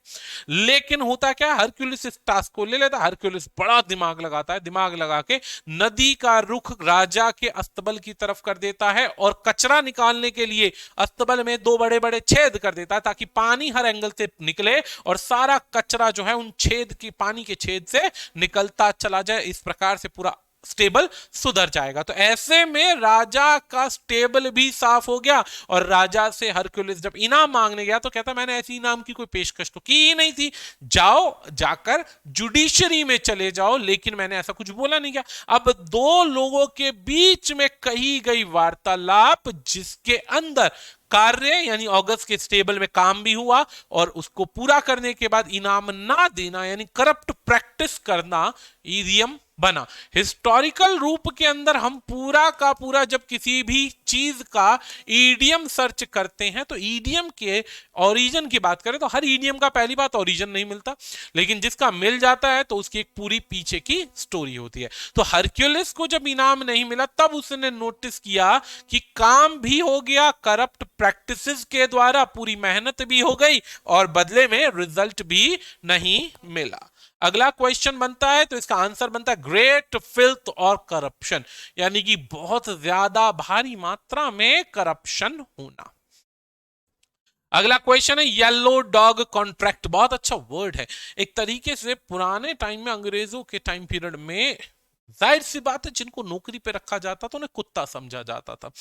लेकिन होता क्या है, हरक्यूलिस इस टास्क को ले लेता। हरक्यूलिस बड़ा दिमाग लगाता है, दिमाग लगा के नदी का रुख राजा के अस्तबल की तरफ कर देता है और कचरा निकालने के लिए अस्तबल में 2 बड़े बड़े छेद कर देता है ताकि पानी हर एंगल से निकले और सारा कचरा जो है उन छेद की, पानी के छेद से निकलता चला जाए। इस प्रकार से पूरा स्टेबल सुधर जाएगा। तो ऐसे में राजा का स्टेबल भी साफ हो गया और राजा से हरक्यूलिस जब इनाम मांगने गया तो कहता मैंने ऐसी इनाम की कोई पेशकश तो की ही नहीं थी, जाओ जाकर जुडिशरी में चले जाओ, लेकिन मैंने ऐसा कुछ बोला नहीं। क्या अब 2 लोगों के बीच में कही गई वार्तालाप जिसके अंदर कार्य यानी ऑगस्ट के स्टेबल में काम भी हुआ और उसको पूरा करने के बाद इनाम ना देना यानी करप्ट प्रैक्टिस करना ईडियम बना। हिस्टोरिकल रूप के अंदर हम पूरा का पूरा जब किसी भी चीज का ईडियम सर्च करते हैं तो ईडियम के ओरिजिन की बात करें तो हर ईडियम का पहली बात ओरिजिन नहीं मिलता, लेकिन जिसका मिल जाता है तो उसकी एक पूरी पीछे की स्टोरी होती है। तो हरक्यूलिस को जब इनाम नहीं मिला तब उसने नोटिस किया कि काम भी हो गया, करप्ट प्रैक्टिसेस के द्वारा पूरी मेहनत भी हो गई और बदले में रिजल्ट भी नहीं मिला। अगला क्वेश्चन बनता है तो इसका आंसर बनता है ग्रेट फिल्थ और करप्शन, यानी कि बहुत ज्यादा भारी मात्रा में करप्शन होना। अगला क्वेश्चन है येलो डॉग कॉन्ट्रैक्ट। बहुत अच्छा वर्ड है। एक तरीके से पुराने टाइम में, अंग्रेजों के टाइम पीरियड में जाहिर सी बात है, जिनको नौकरी पे रखा जाता था उन्हें कुत्ता समझा जाता था।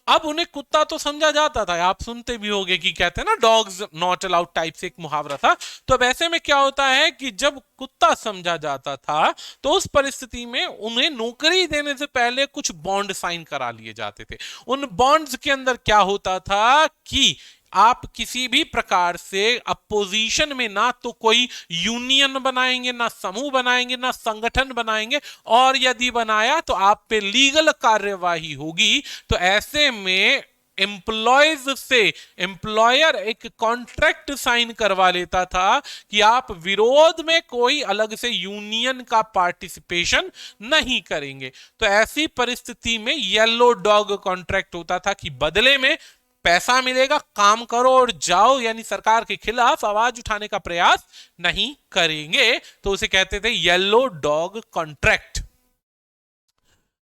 अब उन्हें कुत्ता तो समझा जाता था, आप सुनते भी होंगे कि कहते हैं ना डॉग्स नॉट अलाउड टाइप से एक मुहावरा था। तो अब ऐसे में क्या होता है कि जब कुत्ता समझा जाता था तो उस परिस्थिति में उन्हें नौकरी देने से पहले कुछ बॉन्ड साइन करा लिए जाते थे। उन बॉन्ड्स के अंदर क्या होता था कि आप किसी भी प्रकार से अपोजिशन में ना तो कोई यूनियन बनाएंगे, ना समूह बनाएंगे, ना संगठन बनाएंगे, और यदि बनाया तो आप पे लीगल कार्यवाही होगी। तो ऐसे में एम्प्लॉयज से एम्प्लॉयर एक कॉन्ट्रैक्ट साइन करवा लेता था कि आप विरोध में कोई अलग से यूनियन का पार्टिसिपेशन नहीं करेंगे। तो ऐसी परिस्थिति में येलो डॉग कॉन्ट्रैक्ट होता था कि बदले में पैसा मिलेगा, काम करो और जाओ, यानी सरकार के खिलाफ आवाज उठाने का प्रयास नहीं करेंगे। तो उसे कहते थे येलो डॉग कॉन्ट्रैक्ट।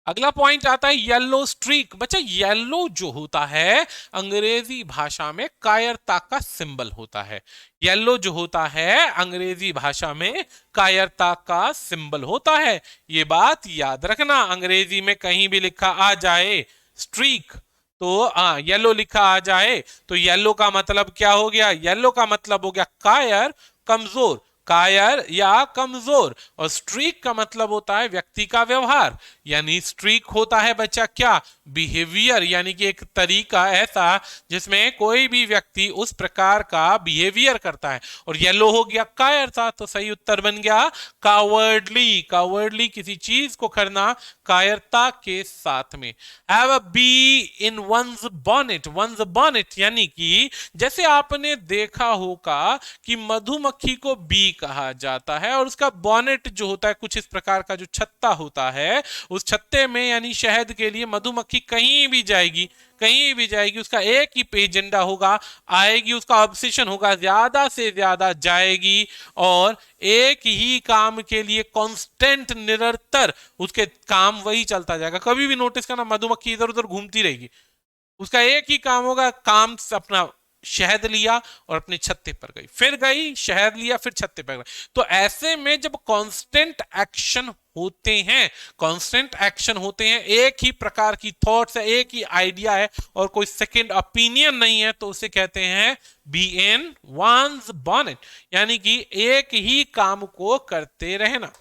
अगला पॉइंट आता है येलो स्ट्रीक। बच्चा येलो जो होता है अंग्रेजी भाषा में कायरता का सिंबल होता है। येलो जो होता है अंग्रेजी भाषा में कायरता का सिंबल होता है। ये बात याद रखना, अंग्रेजी में कहीं भी लिखा आ जाए स्ट्रीक तो येलो लिखा आ जाए तो येलो का मतलब क्या हो गया? येलो का मतलब हो गया कायर, कमजोर, कायर या कमजोर। और स्ट्रीक का मतलब होता है व्यक्ति का व्यवहार, यानी स्ट्रीक होता है बच्चा क्या? बिहेवियर, यानी कि एक तरीका ऐसा जिसमें कोई भी व्यक्ति उस प्रकार का बिहेवियर करता है। और येलो हो गया कायरता, तो सही उत्तर बन गया कावर्डली। कावर्डली किसी चीज को करना कायरता के साथ में। Have a bee in one's bonnet. One's bonnet यानी कि जैसे आपने देखा होगा कि मधुमक्खी को बी कहा जाता है और उसका बॉनेट जो होता है कुछ इस प्रकार का जो छत्ता होता है, उस छत्ते में यानी शहद के लिए मधुमक्खी कहीं भी जाएगी, कहीं भी जाएगी, उसका एक ही एजेंडा होगा, आएगी, उसका ऑब्सेशन होगा, ज्यादा से ज्यादा जाएगी और एक ही काम के लिए कांस्टेंट निरंतर उसके काम वही चलता जाएगा। कभी भी नोटिस करना मधुमक्खी इधर उधर घूमती रहेगी, उसका एक ही काम होगा, काम अपना शहद लिया और अपने छत्ते पर गई, फिर गई शहद लिया फिर छत्ते पर गई। तो ऐसे में जब कांस्टेंट एक्शन होते हैं, कांस्टेंट एक्शन होते हैं, एक ही प्रकार की थॉट्स है, एक ही आइडिया है और कोई सेकंड ओपिनियन नहीं है, तो उसे कहते हैं बी इन वंस बॉनेट, यानी कि एक ही काम को करते रहना।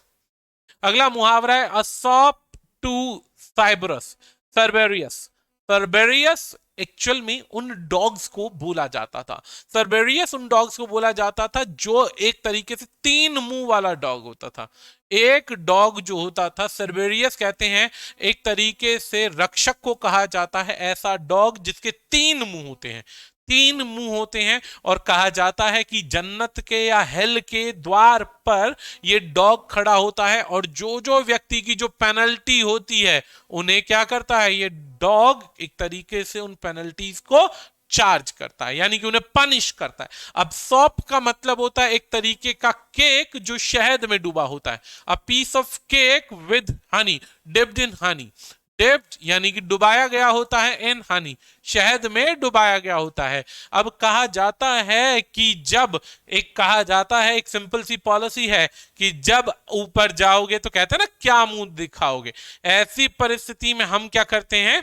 अगला मुहावरा है असॉप टू साइबरस सर्बेरियस। सर्बेरियस एक्चुअल में उन डॉग्स को बोला जाता था, सर्बेरियस उन डॉग्स को बोला जाता था जो एक तरीके से तीन मुंह वाला डॉग होता था। एक डॉग जो होता था सर्बेरियस कहते हैं, एक तरीके से रक्षक को कहा जाता है ऐसा डॉग जिसके तीन मुंह होते हैं, तीन मुंह होते हैं। और कहा जाता है कि जन्नत के या हेल के द्वार पर ये डॉग खड़ा होता है और जो जो व्यक्ति की जो पेनल्टी होती है उन्हें क्या करता है, ये डॉग एक तरीके से उन पेनल्टीज को चार्ज करता है, यानी कि उन्हें पनिश करता है। अब सॉप का मतलब होता है एक तरीके का केक जो शहद में डूबा होता है, a piece of cake with honey, dipped in honey. Dipped यानी कि डुबाया गया होता है, इन हनी, शहद में डुबाया गया होता है। अब कहा जाता है कि जब एक कहा जाता है, एक सिंपल सी पॉलिसी है कि जब ऊपर जाओगे तो कहते हैं ना क्या मुंह दिखाओगे, ऐसी परिस्थिति में हम क्या करते हैं,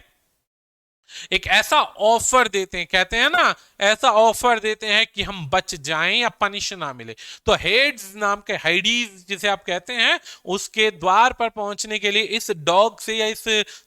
एक ऐसा ऑफर देते हैं, कहते हैं ना ऐसा ऑफर देते हैं कि हम बच जाएं या पनिश ना मिले। तो हेड्स नाम के, हाइडीज जिसे आप कहते हैं, उसके द्वार पर पहुंचने के लिए इस डॉग से या इस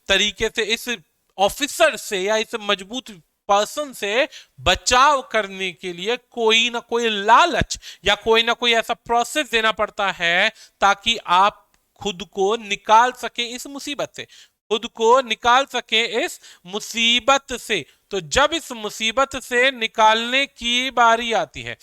तरीके से इस ऑफिसर से या इस मजबूत पर्सन से बचाव करने के लिए कोई ना कोई लालच या कोई ना कोई ऐसा प्रोसेस देना पड़ता है ताकि आप खुद को निकाल सके इस मुसीबत से, खुद को निकाल सके इस मुसीबत से। तो जब इस मुसीबत से निकालने की बारी आती है,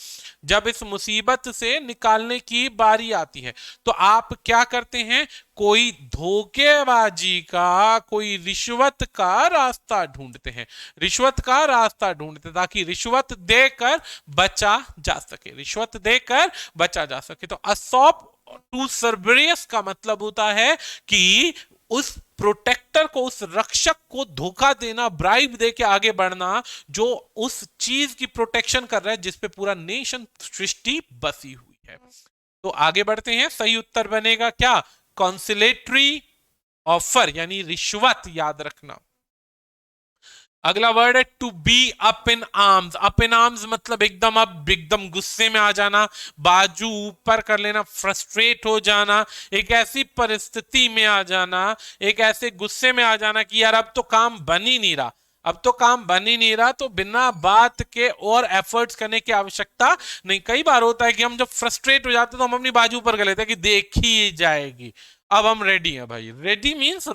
जब इस मुसीबत से निकालने की बारी आती है तो आप क्या करते हैं, कोई धोखेबाजी का, कोई रिश्वत का रास्ता ढूंढते हैं, रिश्वत का रास्ता ढूंढते ताकि रिश्वत देकर बचा जा सके, रिश्वत देकर बचा जा सके। तो असॉप टू सर्बेरियस का मतलब होता है कि उस प्रोटेक्टर को, उस रक्षक को धोखा देना, ब्राइब दे के आगे बढ़ना जो उस चीज की प्रोटेक्शन कर रहा है जिस पे पूरा नेशन, सृष्टि बसी हुई है। तो आगे बढ़ते हैं, सही उत्तर बनेगा क्या, कॉन्सिलेटरी ऑफर यानी रिश्वत, याद रखना। अगला वर्ड है to be up in arms. Up in arms मतलब एकदम अब एकदम गुस्से में आ जाना, बाजू ऊपर कर लेना, फ्रस्ट्रेट हो जाना, एक ऐसी परिस्थिति में आ जाना, एक ऐसे गुस्से में आ जाना कि यार अब तो काम बन ही नहीं रहा, अब तो काम बन ही नहीं रहा, तो बिना बात के और एफर्ट्स करने की आवश्यकता नहीं। कई बार होता है कि हम जब फ्रस्ट्रेट हो जाते हैं तो हम अपनी बाजू ऊपर कर लेते हैं कि देखी जाएगी, अब हम रेडी हैं भाई। रेडी मीन्स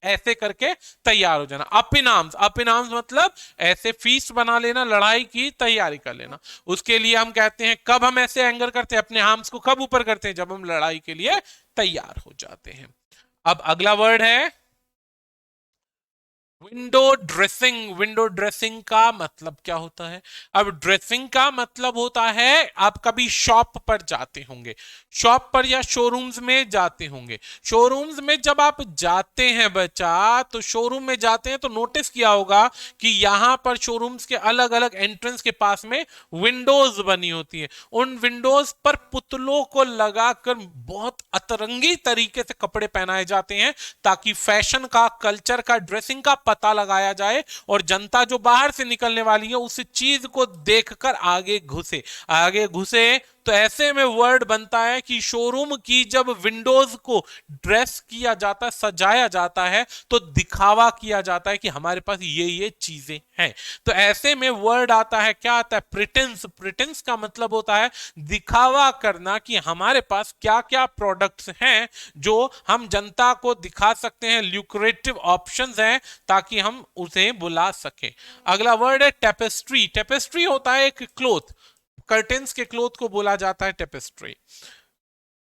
ऐसे करके तैयार हो जाना। Up in arms, up in arms मतलब ऐसे फीस्ट बना लेना, लड़ाई की तैयारी कर लेना। उसके लिए हम कहते हैं, कब हम ऐसे एंगर करते हैं, अपने आर्म्स को कब ऊपर करते हैं, जब हम लड़ाई के लिए तैयार हो जाते हैं। अब अगला वर्ड है विंडो ड्रेसिंग। विंडो ड्रेसिंग का मतलब क्या होता है? अब ड्रेसिंग का मतलब होता है, आप कभी शॉप पर जाते होंगे, शॉप पर या शोरूम्स में जाते होंगे। शोरूम्स में जब आप जाते हैं बच्चा, तो शोरूम में जाते हैं तो नोटिस किया होगा कि यहां पर शोरूम्स के अलग अलग एंट्रेंस के पास में विंडोज बनी होती है। उन विंडोज पर पुतलों को लगाकर बहुत अतरंगी तरीके से कपड़े पहनाए जाते हैं, ताकि फैशन का, कल्चर का, ड्रेसिंग का पता लगाया जाए और जनता जो बाहर से निकलने वाली है उस चीज को देखकर आगे घुसे, आगे घुसे। तो ऐसे में वर्ड बनता है कि शोरूम की जब विंडोज को ड्रेस किया जाता है, सजाया जाता है, तो दिखावा किया जाता है कि हमारे पास ये चीजें हैं। तो ऐसे में वर्ड आता है, क्या आता है? प्रिटेंस। प्रिटेंस का मतलब होता है दिखावा करना कि हमारे पास क्या क्या प्रोडक्ट्स हैं जो हम जनता को दिखा सकते हैं, ल्यूक्रेटिव ऑप्शंस हैं, ताकि हम उसे बुला सकें। अगला वर्ड है टेपेस्ट्री। टेपेस्ट्री होता है एक क्लोथ, कर्टेन्स के क्लोथ को बोला जाता है टेपेस्ट्री।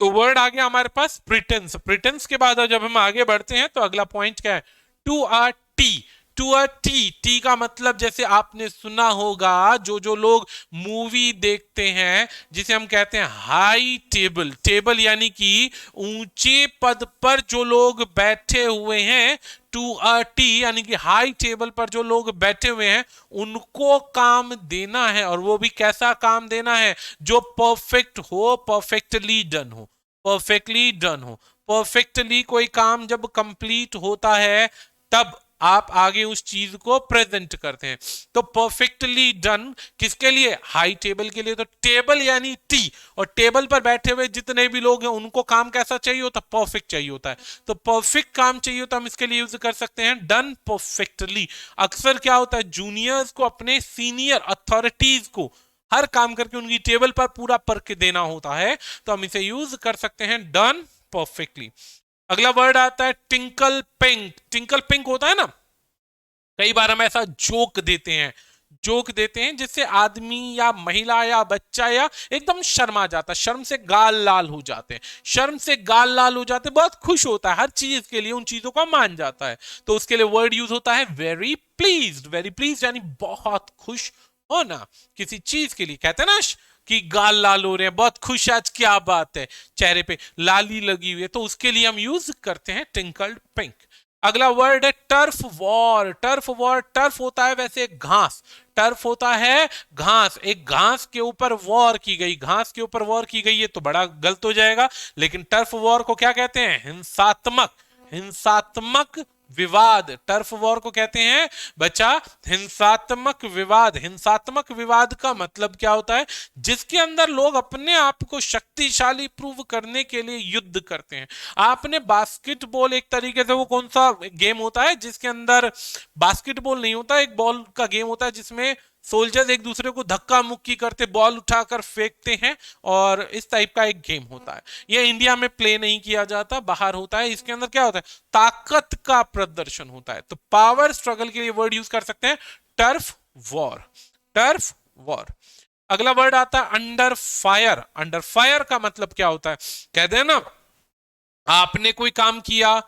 तो वर्ड आ गया हमारे पास प्रिटेंस। प्रिटेंस के बाद जब हम आगे बढ़ते हैं तो अगला पॉइंट क्या है? To a T. To a T. T का मतलब जैसे आपने सुना होगा, जो जो लोग मूवी देखते हैं, जिसे हम कहते हैं हाई टेबल। टेबल यानी कि ऊंचे पद पर जो लोग बैठे हुए हैं, टू अ टी यानी कि हाई टेबल पर जो लोग बैठे हुए हैं, उनको काम देना है। और वो भी कैसा काम देना है? जो परफेक्ट हो, परफेक्टली डन हो, परफेक्टली डन हो। परफेक्टली कोई काम जब कंप्लीट होता है, तब आप आगे उस चीज को प्रेजेंट करते हैं। तो परफेक्टली डन किसके लिए? हाई टेबल के लिए। तो टेबल यानी टी, और टेबल पर बैठे हुए जितने भी लोग हैं उनको काम कैसा चाहिए होता है? परफेक्ट चाहिए होता है। तो परफेक्ट काम चाहिए होता है, हम इसके लिए यूज कर सकते हैं डन परफेक्टली। अक्सर क्या होता है, जूनियर्स को अपने सीनियर अथॉरिटीज को हर काम करके उनकी टेबल पर पूरा परख देना होता है, तो हम इसे यूज कर सकते हैं डन परफेक्टली। अगला वर्ड आता है टिंकल पिंक। टिंकल पिंक होता है ना, कई बार हम ऐसा जोक देते हैं, जोक देते हैं जिससे आदमी या महिला या बच्चा या एकदम शर्मा जाता है, शर्म से गाल लाल हो जाते हैं, शर्म से गाल लाल हो जाते हैं, बहुत खुश होता है हर चीज के लिए, उन चीजों को मान जाता है। तो उसके लिए वर्ड यूज होता है वेरी प्लीज्ड। वेरी प्लीज्ड यानी बहुत खुश होना किसी चीज के लिए। कहते हैं ना कि गाल लाल हो रहे हैं, बहुत खुश, आज क्या बात है, चेहरे पे लाली लगी हुई है, तो उसके लिए हम यूज करते हैं टिंकल्ड पिंक। अगला वर्ड है turf war. Turf war, turf होता है वैसे घास, टर्फ होता है घास। एक घास के ऊपर वॉर की गई, घास के ऊपर वॉर की गई है तो बड़ा गलत हो जाएगा, लेकिन टर्फ वॉर को क्या कहते हैं? हिंसात्मक, हिंसात्मक विवाद। टर्फ वॉर को कहते हैं बच्चा हिंसात्मक विवाद। हिंसात्मक विवाद का मतलब क्या होता है? जिसके अंदर लोग अपने आप को शक्तिशाली प्रूव करने के लिए युद्ध करते हैं। आपने बास्केटबॉल, एक तरीके से वो कौन सा गेम होता है जिसके अंदर बास्केटबॉल नहीं होता, एक बॉल का गेम होता है जिसमें सोल्जर्स एक दूसरे को धक्का मुक्की करते, बॉल उठाकर फेंकते हैं, और इस टाइप का एक गेम होता है। ये इंडिया में प्ले नहीं किया जाता, बाहर होता है। इसके अंदर क्या होता है? ताकत का प्रदर्शन होता है। तो पावर स्ट्रगल के लिए वर्ड यूज कर सकते हैं टर्फ वॉर। Turf war. अगला वर्ड आता है अंडर फायर। अंडर फायर का मतलब क्या होता है? कहते हैं ना, आपने कोई काम किया,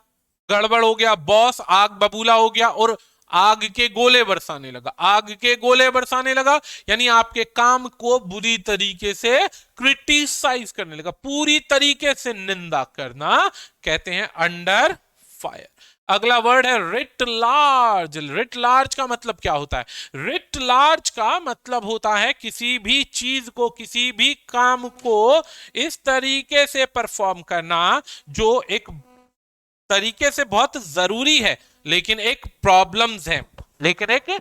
गड़बड़ हो गया, बॉस आग बबूला हो गया और आग के गोले बरसाने लगा, आग के गोले बरसाने लगा, यानी आपके काम को बुरी तरीके से क्रिटिसाइज करने लगा, पूरी तरीके से निंदा करना, कहते हैं अंडर फायर। अगला वर्ड है रिट लार्ज। रिट लार्ज का मतलब क्या होता है? रिट लार्ज का मतलब होता है किसी भी चीज को, किसी भी काम को इस तरीके से परफॉर्म करना जो एक तरीके से बहुत जरूरी है, लेकिन एक प्रॉब्लम्स है, लेकिन एक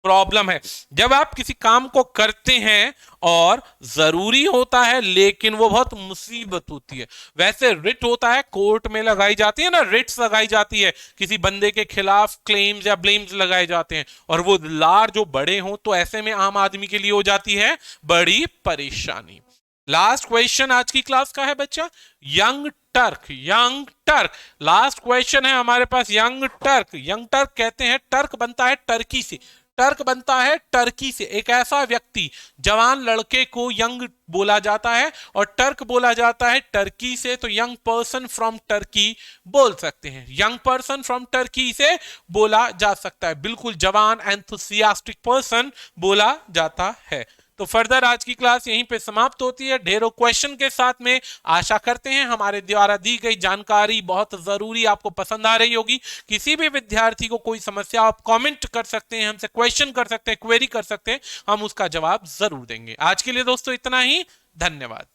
प्रॉब्लम है। जब आप किसी काम को करते हैं और जरूरी होता है लेकिन वो बहुत मुसीबत होती है, वैसे रिट होता है, कोर्ट में लगाई जाती है ना, रिट्स लगाई जाती है, किसी बंदे के खिलाफ क्लेम्स या ब्लेम्स लगाए जाते हैं, और वो लार जो बड़े हों तो ऐसे में आम आदमी के लिए हो जाती है बड़ी परेशानी। लास्ट क्वेश्चन आज की क्लास का है बच्चा, young Turk. Young Turk last question है हमारे पास। यंग टर्क, यंग टर्क कहते हैं, टर्क बनता है टर्की से, टर्क बनता है टर्की से। एक ऐसा व्यक्ति, जवान लड़के को यंग बोला जाता है, और टर्क बोला जाता है टर्की से, तो यंग पर्सन फ्रॉम टर्की बोल सकते हैं। यंग पर्सन फ्रॉम टर्की से बोला जा सकता है, बिल्कुल जवान एंथुसियास्टिक पर्सन बोला जाता है। तो फर्दर आज की क्लास यहीं पे समाप्त होती है, ढेरों क्वेश्चन के साथ में। आशा करते हैं हमारे द्वारा दी गई जानकारी बहुत जरूरी आपको पसंद आ रही होगी। किसी भी विद्यार्थी को कोई समस्या, आप कमेंट कर सकते हैं, हमसे क्वेश्चन कर सकते हैं, क्वेरी कर सकते हैं, हम उसका जवाब जरूर देंगे। आज के लिए दोस्तों इतना ही, धन्यवाद।